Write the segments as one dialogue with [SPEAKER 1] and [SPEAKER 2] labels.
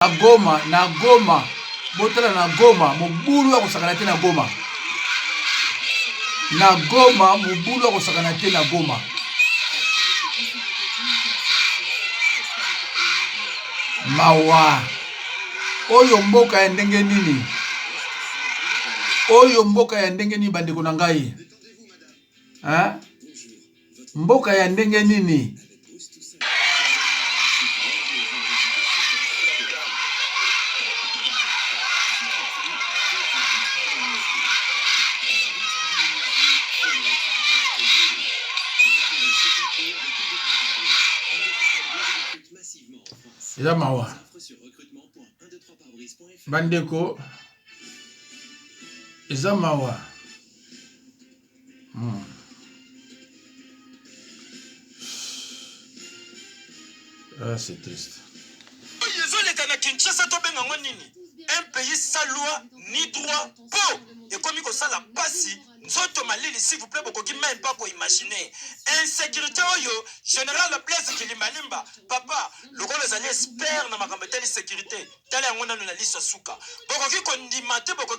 [SPEAKER 1] na Goma, botala na Goma, mobulu wa kosakana te na Goma. Na Goma, mobulu wa kosakana te na Goma. Mawa. Oyo mboka ya ndenge nini? Oyo mboka ya ndenge nini bandeko na ngai? Hein? Mboka ya ndenge nini? Eza mawa. Bandeko. Eza mawa. Ah, c'est triste.
[SPEAKER 2] Un pays sans loi ni droit. Bon, et comme il ça la passe, Nzoto Malili, s'il vous plaît, beaucoup qui même pas pour imaginer. Insécurité, général Blaise Kilimalimba, papa, le gars les alliés espèrent dans ma campagne de sécurité. Tel est un monde na liste souka. Beaucoup qui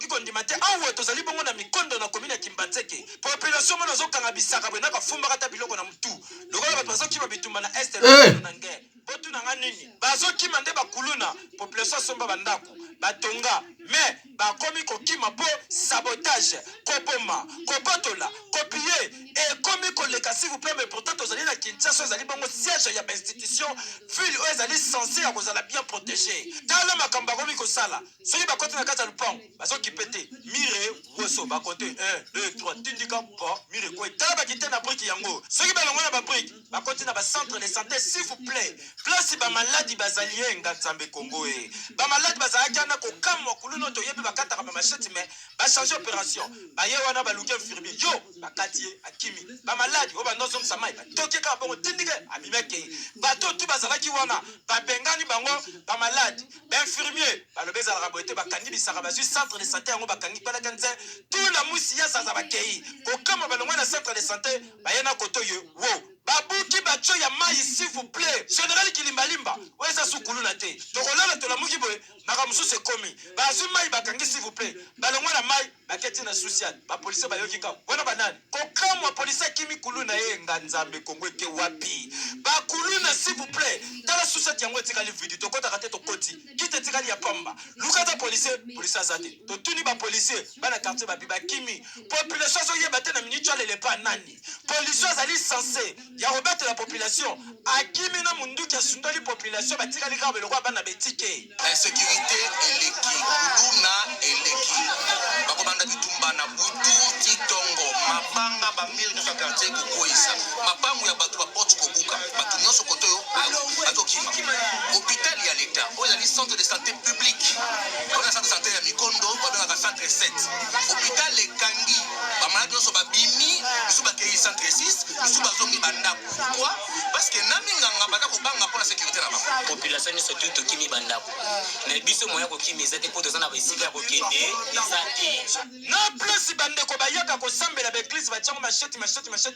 [SPEAKER 2] condimate, ah ouais, tous allez bon na mikondo na commune Kimbatseke. Population mo nazo kangabisaka bena ka fumba kata biloko na mtu. Le gars ba bazo ki babitumba na est na nge. Botu na nini? Bazo ki mande ba kuluna, population somba bandako. Batonga, mais bakomi kokima po sabotage, koboma, kobotola, copier et comme koleka s'il vous plaît, mais pourtant vous allez na Kinshasa, vous allez bongo siège ya institution, ville où vous allez censé à vous allez bien protéger. Dans le makamba komi kosala, soki ba côté na kata lupang, bazo kipete, mire woso ba côté 1 2 3 tindika ba mire ko ta ba kité na brique yango. Soki ba longo na ba brique, ba côté na ba centre de santé s'il vous plaît. Place ba maladie bazalié ngatsambe Congo e. Ba maladie bazalaki na ko kamwa kuluno to yebi bakata ka machette mais ba changer opération. Ba ye wana ba luke infirmier yo bakati akimi. Ba maladie o ba nozo msamai. Toke ka bongo tindike abimeke. Ba to tu bazalaki wana ba bengani bango ba maladie. Ba infirmier ba lobeza la rabote ba kangi bisaka ba centre de santé yango ba kangi pala kanze. Tout la musia za za bakei. Ko kama ba longwa na centre de santé ba yena koto yo. Wo babuki bacho ya mai s'il vous plaît. Général Kilimbalimba weza sukuluna te. Tokolala to la muki boy makamusu se komi. Ba su mai bakangi s'il vous plaît. Ba longwa na mai baketi na social. Ba police ba yoki ka. Wana banani. Ko kama police kimi kuluna ye nganzambe Kongo ke wapi. Ba kuluna s'il vous plaît. Tala social yango etikali video to kota kate to koti. Kite etikali ya pamba. Lukata police azate. To tuni ba police ba na quartier ba biba kimi. Population zo yebate na minute le pas nani. Police azali censé ya rebattre la population. Akimi na mundu ki asundoli population batikali ka be lokwa bana betike.
[SPEAKER 3] Insécurité eleki, luna eleki. Bakobanda bitumba na butu titongo, mabanga ba 1900 quartier kokoisa. Mabangu ya batu ba porte kobuka, batu nyonso kotoyo, batokima. Hôpital ya l'État, oyali centre de santé public. On a centre de santé ya Mikondo, on a centre 7. Hôpital Ekangi, ba malade nyonso ba bimi, bisu ba kei centre 6, bisu ba zongi banda. Pourquoi? Parce que naminganga banda ko banga pour la sécurité na ba.
[SPEAKER 4] Population ni surtout to kimi bandako. Na biso moya ko kimi zate po to zana ba isika ko kende ezate.
[SPEAKER 2] Na plus bande ko bayaka ko sambela ba église ba tyango machete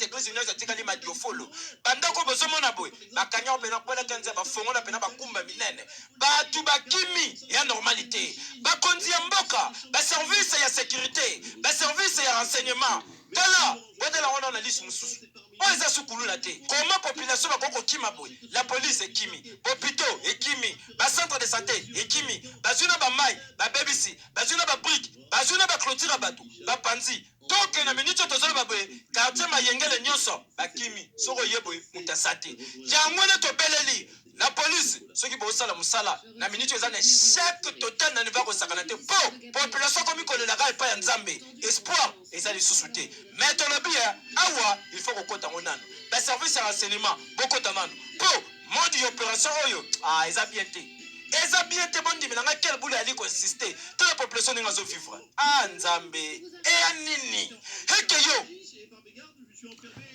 [SPEAKER 2] église une zatika li madiofolo. Bandako bozo mona boy. Ba kanya pena ko la kanza ba fongo na pena ba kumba minene. Ba tu ba kimi ya normalité. Ba konzi ya mboka, ba service ya sécurité, ba service ya renseignement. Tala, bodela wana na liste mususu. Oza sukulula te. Comment population ba koko kima boy? La police est kimi, hôpitaux est kimi, ba centre de santé est kimi, ba zuna ba mai, ba BBC, ba zuna ba brique, ba zuna ba clôture batu, ba panzi. Donc na minute to zona ba boy, quartier mayengele nyonso, ba kimi, soko yeboy mutasate. Jangwele to beleli. La police, ceux qui bossent la musala, na minute ils ont un échec total na niveau sakanate. Pour population comme il connaît la gare pas nzambe. Espoir, ils allaient sous-souter. Mais ton lobby, awa, il faut qu'on compte en onan. Le service à renseignement, beaucoup d'anan. Pour mode opération oyo, ah, ils ont bien été. Ils ont bien été bon dit, mais dans quel boulot aller consister? Toute la population n'est pas vivre. Ah, nzambe, et anini. Heke yo.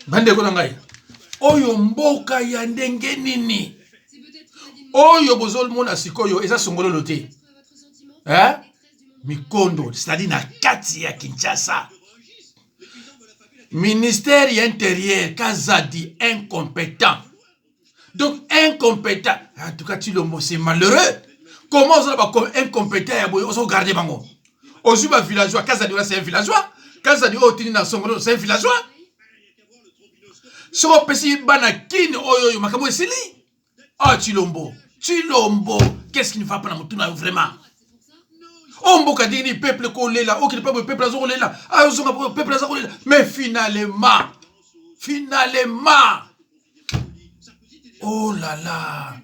[SPEAKER 1] Bande ko ngai. Oyo mboka ya ndenge nini? Oyo bozol mona sikoyo eza songololo te. Hein? Mikondo, c'est-à-dire na kati ya Kinshasa. Ministère intérieur Kazadi incompétent. Donc incompétent. En tout cas, tu le mot c'est malheureux. Comment on va incompétent et on garder bango? Aujourd'hui, un villageois, Kazadioua, c'est un villageois. Kazadioua, c'est un villageois. Si on peut si Banakin, Oyo, Makamo et Sili. Oh, Chilombo. Qu'est-ce qui ne va pas dans mon vraiment? On mboka dini peuple collé là, ok, le peuple a collé là. Ah, on peuple a collé là. Mais finalement. Oh là là.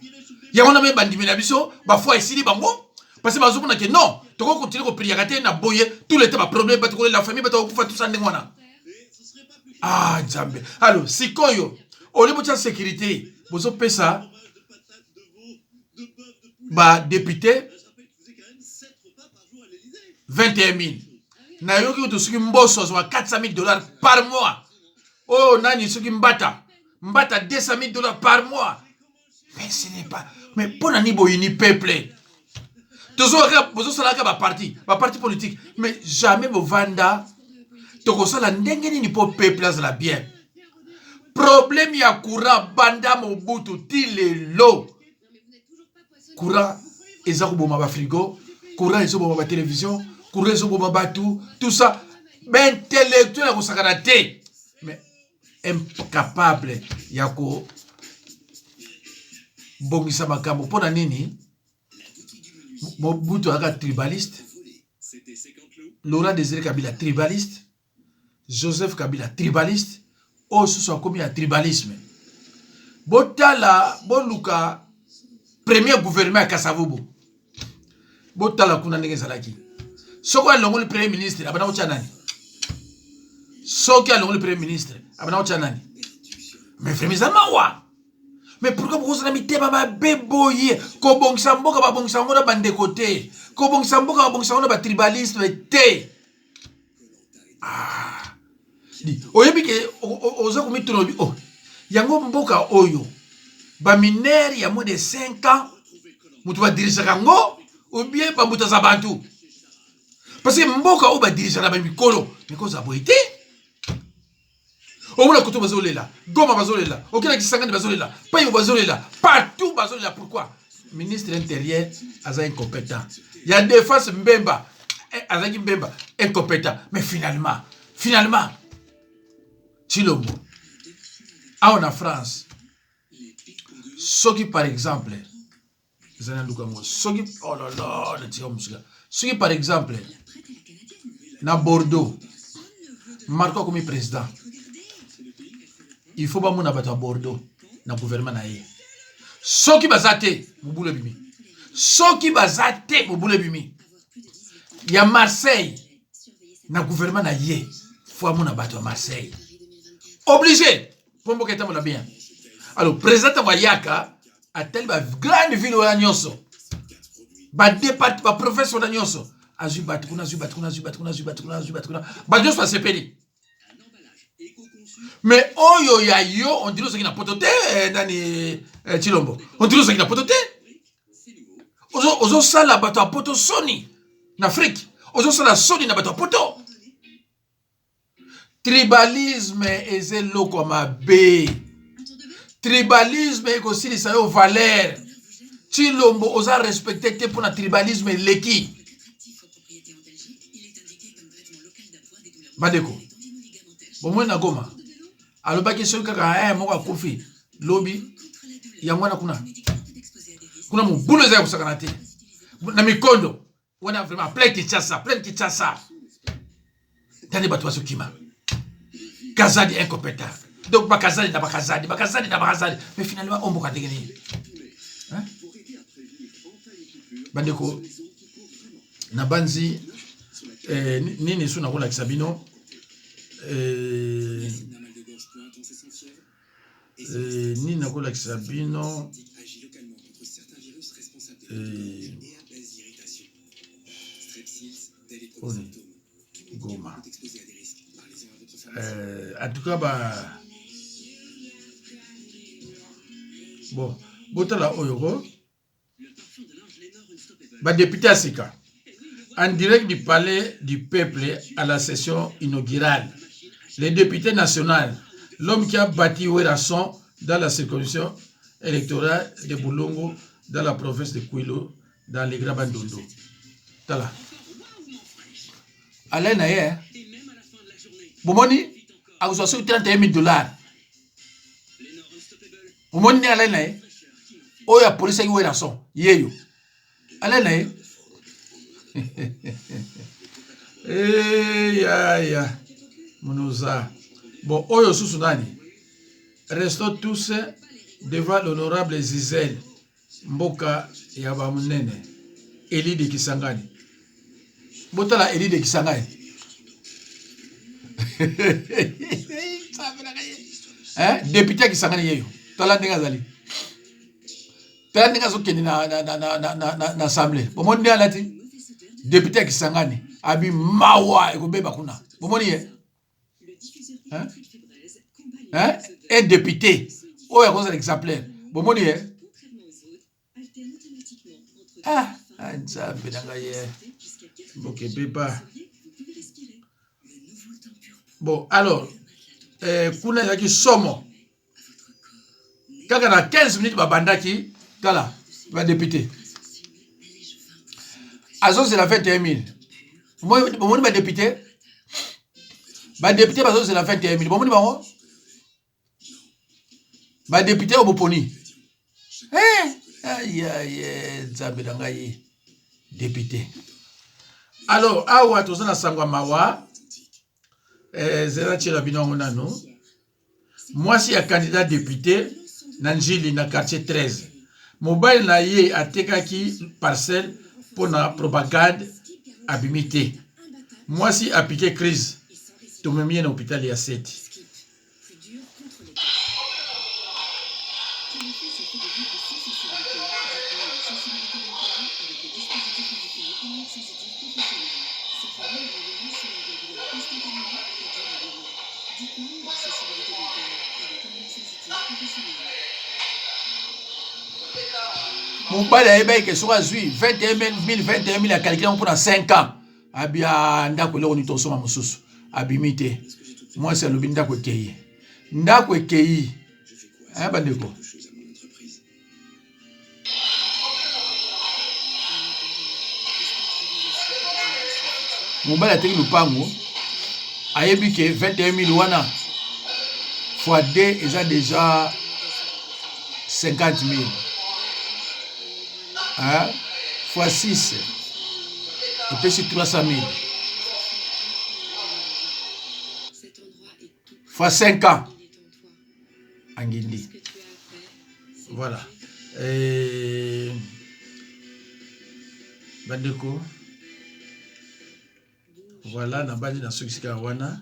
[SPEAKER 1] Il y a un même bandi menabiso, ba foi ici bango. Parce que bazo na que non, tu vas continuer à prier na boyer tout le temps ba problème ba la famille ba to kufa tout ça ndengwana. Ah, Nzambe. Alors, sikoyo, au niveau de la sécurité, vous avez ça ba député 21 000. Nayoki to suki mboso wa 400 000 $ par mois. Oh, nani suki mbata 200 000 $ par mois. Mais ce n'est pas. Mais pour nani boyini peuple. Vous savez parti politique. Mais jamais vous vanda. Toko sala ndenge ni pour peuple la bien. Problème ya courant banda Mobutu tilelo. Courant ezako boma ba frigo, courant ezako boma ba télévision, courant ezako boma ba tout ça. Ben intellectuel ko sakana te. Mais incapable ya ko bongisa makambo pona nini? Mobutu aka tribaliste. Laurent Désiré Kabila tribaliste. Joseph Kabila tribaliste. Oh, ce soit commis à tribalisme. Botala, Boluka, premier gouvernement à Kassavobo. Botala kuna ndenge salaki. Soko alongo le premier ministre, abana ochanani. Soko alongo le premier ministre, abana ochanani. Mais frère mawa. Mais pourquoi vous avez mis ma béboye? Kobongisa mboka ba bongisa ngona bande côté. Kobongisa mboka ba bongisa ngona ba tribalisme te. Ah. Oyebi ke oza komito no oh yango mboka oyo ba minere ya moins de 5 ans mutu ba dirisa kango ou bien ba muta za bantu parce que mboka o ba dirisa na ba mikolo mais za boité o mona kutu bazolela Goma bazolela okina Kisangani bazolela Payo bazolela partout bazolela. Pourquoi? Ministre de l'Intérieur aza incompétent, il y a défense Mbemba azaki Mbemba incompétent. Mais finalement Chilombo, en France, ce qui par exemple, oh là là, ce qui par exemple, na Bordeaux, Marco comme président, il faut pas mon abattre à Bordeaux, na gouvernement naïe. Ce qui bazate, Mouboule Bimi. Ce qui bazate, Mouboule Bimi. Il y a Marseille, na gouvernement naïe, faut mon abattre à Marseille. Obligé pour moi que bien. Alors président Wayaka a tel ba grande ville au Nyonso. Ba départ ba professeur de Nyonso. Azubat kuna. Ba Nyonso a sepeli. Mais oyo ya yo on dit ce qui n'a pototé nani Chilombo. On dit ce qui n'a pototé. Ozo sala bato a poto soni en Afrique. Ozo sala soni na bato a poto. Tribalisme est loko mabe. Tribalisme est aussi les valeurs. Chilombo osa respecter pour le tribalisme leki. Badeko. Bon moi na Goma. Aloba ki soka ka moka kofi lobi ya mwana kuna. Kuna mu bulo za kusakana te. Na mikondo. Wana vraiment plein Kinshasa. Tani batwa sokima. Kazadi incompétent. Donc, Bakazadi. Mais finalement, on va gagner. Hein? Bandeko, Nabanzi, Nini Suna Rola Sabino, Nina Rola Sabino, Goma. En tout cas, bon, Botala Oyoro, député Asika, en direct du palais du peuple à la session inaugurale, le député national, l'homme qui a bâti Ouerasson dans la circonscription électorale de Boulongo, dans la province de Kouilo, dans les grands bandondo. Tala. Alain Naye, Bomoni, a vous reçu 31 000 $. Bomoni Alain Naye, oh ya police qui est là son, yeyo. Alain Naye. Eh ya. Monouza. Bon, oyo Sousoudani. Restons tous devant l'honorable Zizel Mboka Yabamunene, Eli de Kisangani. Botala Eli de Kisangani. Hein? Député Kisangani yeyo. Tala ndinga zali. Tala ndinga zokeni na assemblée. Bomoni alati. Député Kisangani. Abi mawa ekobeba kuna. Bomoni ye. Hein? Hein? Un député. Oh, il y a un exemplaire. Bon, mon dieu. Ah, ça fait bon, alors, kuna yaki somo. Quand on a 15 minutes, babandaki, tala, va député. Azos, c'est la 21 000. Moi, mon député. Bah, député, c'est la 21 000. Bon, mon bah député au Boponi. Aïe aïe, Zabedangaye, député. Alors, awa tozana sangwa mawa, zera tira binongo nano. Moi si un candidat député, Nanjili na quartier 13. Mobile na ye atekaki parcelle pour la propagande abimité. Moi si appliqué crise, tu me mets à l'hôpital il y a 7. Mon père a dit que soit 21 000 à calculer pour 5 ans. Abia ndako leo ni tosoma mususu. Abimite. Moi c'est le bindako kei. Ndako kei. Hein bandeko. Mon père a dit le pango. Ayebi que 21 000 wana fois 2 ils déjà 50 000. Hein? Fois 6, et puis c'est 300 000. Fois 5 ans. Anguindi. Voilà. Bandeko. Voilà, na bandi na soki sika wana.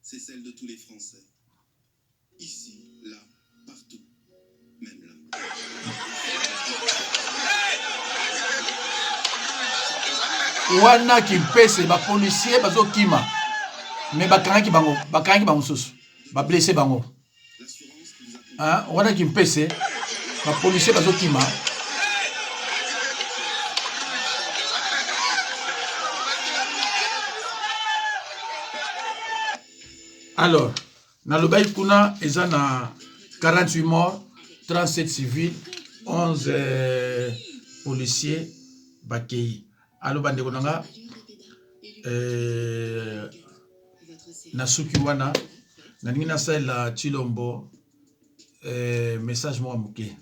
[SPEAKER 5] C'est celle de tous les Français. Ici, là, partout. Même là.
[SPEAKER 1] Wana qui pèse, ba policier, bazo kima. Mais bakangi bango susu. Ba blessé bango. Hein? Wana qui pèse, ba policier bazo kima. Alors, dans le bail kuna, ils ont 48 morts, 37 civils, 11 policiers, bakei. Alors, bande konanga, nasuki wana, naningina sa la Chilombo, message moi mouké.